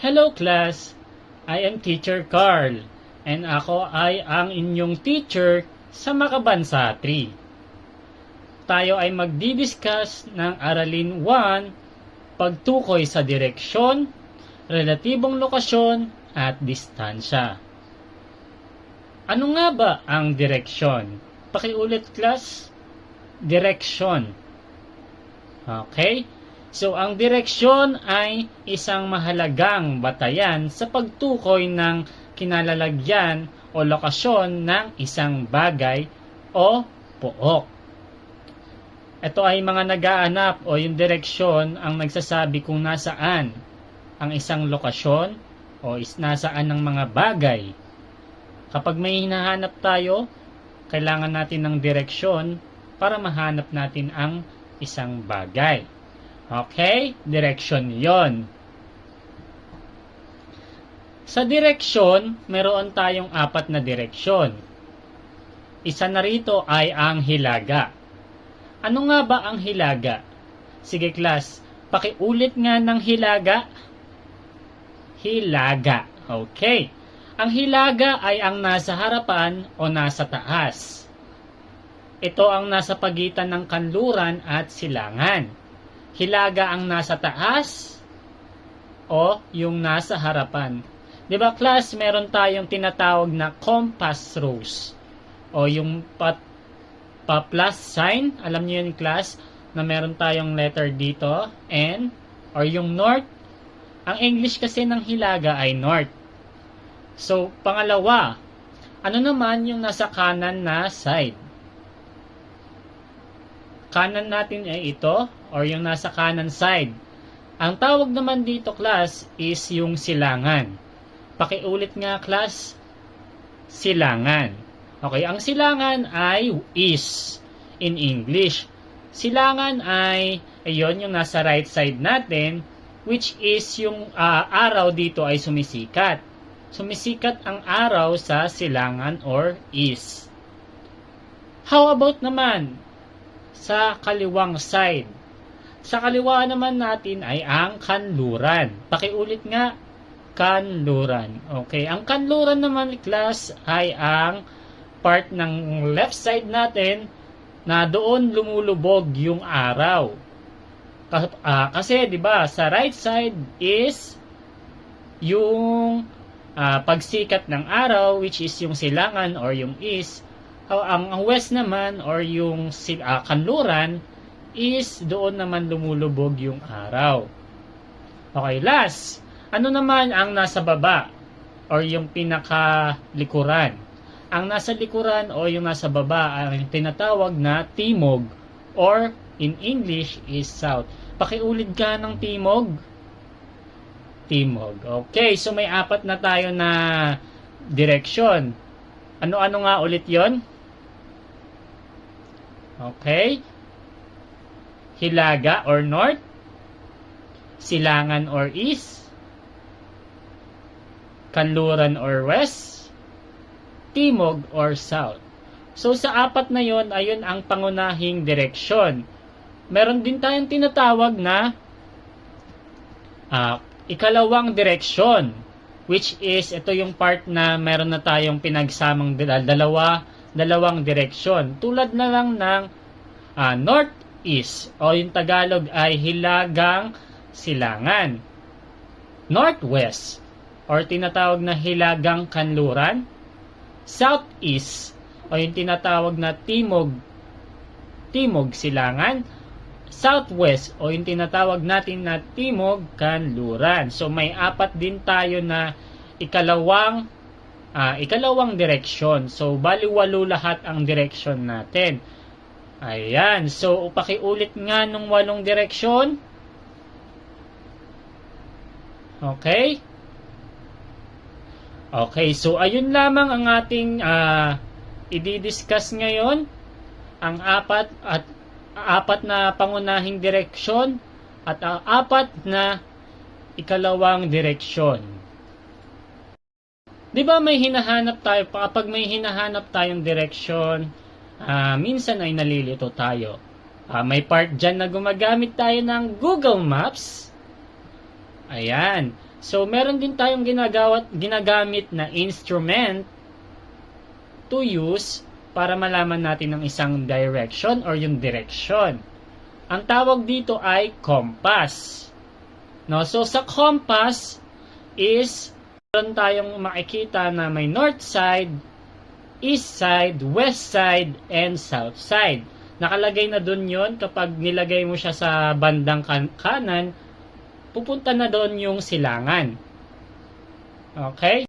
Hello class, I am Teacher Carl and ako ay ang inyong teacher sa Makabansa 3. Tayo ay magdi-discuss ng Aralin 1, pagtukoy sa direksyon, relatibong lokasyon at distansya. Ano nga ba ang direksyon? Pakiulit class, direksyon. Okay? So, ang direksyon ay isang mahalagang batayan sa pagtukoy ng kinalalagyan o lokasyon ng isang bagay o pook. Ito ay mga nagaanap o yung direksyon ang nagsasabi kung nasaan ang isang lokasyon o nasaan ng mga bagay. Kapag may hinahanap tayo, kailangan natin ng direksyon para mahanap natin ang isang bagay. Okay? Direksyon yon. Sa direksyon, meron tayong 4 na direksyon. Isa na rito ay ang hilaga. Ano nga ba ang hilaga? Sige class, pakiulit nga ng hilaga. Hilaga. Okay. Ang hilaga ay ang nasa harapan o nasa taas. Ito ang nasa pagitan ng kanluran at silangan. Hilaga ang nasa taas o yung nasa harapan. Di ba class, meron tayong tinatawag na compass rose o yung plus sign. Alam niyo yun class, na meron tayong letter dito, N, or yung north. Ang English kasi ng hilaga ay north. So, pangalawa, ano naman yung nasa kanan na side? Kanan natin ay ito, or yung nasa kanan side. Ang tawag naman dito class is yung silangan. Pakiulit nga class, silangan. Okay, ang silangan ay is in English. Silangan ay ayun yung nasa right side natin, which is yung araw dito ay sumisikat. Sumisikat ang araw sa silangan or is. How about naman sa kaliwang side? Sa kaliwa naman natin ay ang kanluran. Pakiulit nga, kanluran. Okay, ang kanluran naman class ay ang part ng left side natin na doon lumulubog yung araw. Kasi 'di ba, sa right side is yung pagsikat ng araw, which is yung silangan or yung is. Ang west naman or yung kanluran is doon naman lumulubog yung araw. Okay, last. Ano naman ang nasa baba or yung pinakalikuran? Ang nasa likuran o yung nasa baba ay tinatawag na timog or in English is south. Pakiulit ka ng timog. Timog. Okay, so may 4 na tayo na direksyon. Ano-ano nga ulit yon? Okay. Hilaga or north, silangan or east, kanluran or west, timog or south. So sa 4 na yon, ayun ang pangunahing direksyon. Meron din tayong tinatawag na ikalawang direksyon, which is ito yung part na meron na tayong pinagsamang dalawang direksyon. Tulad na lang ng north is o yung Tagalog ay hilagang silangan. Northwest or tinatawag na hilagang kanluran. Southeast o yung tinatawag na timog silangan. Southwest o yung tinatawag natin na timog kanluran. So may 4 din tayo na ikalawang direksyon. So bali 8 lahat ang direksyon natin. Ayan. So, pakiulit nga nung 8 direksyon. Okay? Okay. So, ayun lamang ang ating i-discuss ngayon. Ang 4 na pangunahing direksyon at 4 na ikalawang direksyon. Di ba may hinahanap tayo? Kapag may hinahanap tayong direksyon, minsan ay nalilito tayo. May part dyan na gumagamit tayo ng Google Maps. Ayan. So, meron din tayong ginagamit na instrument to use para malaman natin ang isang direction or yung direction. Ang tawag dito ay compass. No? So, sa compass is meron tayong makikita na may north side, east side, west side, and south side. Nakalagay na dun yon kapag nilagay mo siya sa bandang kanan, pupunta na doon yung silangan. Okay?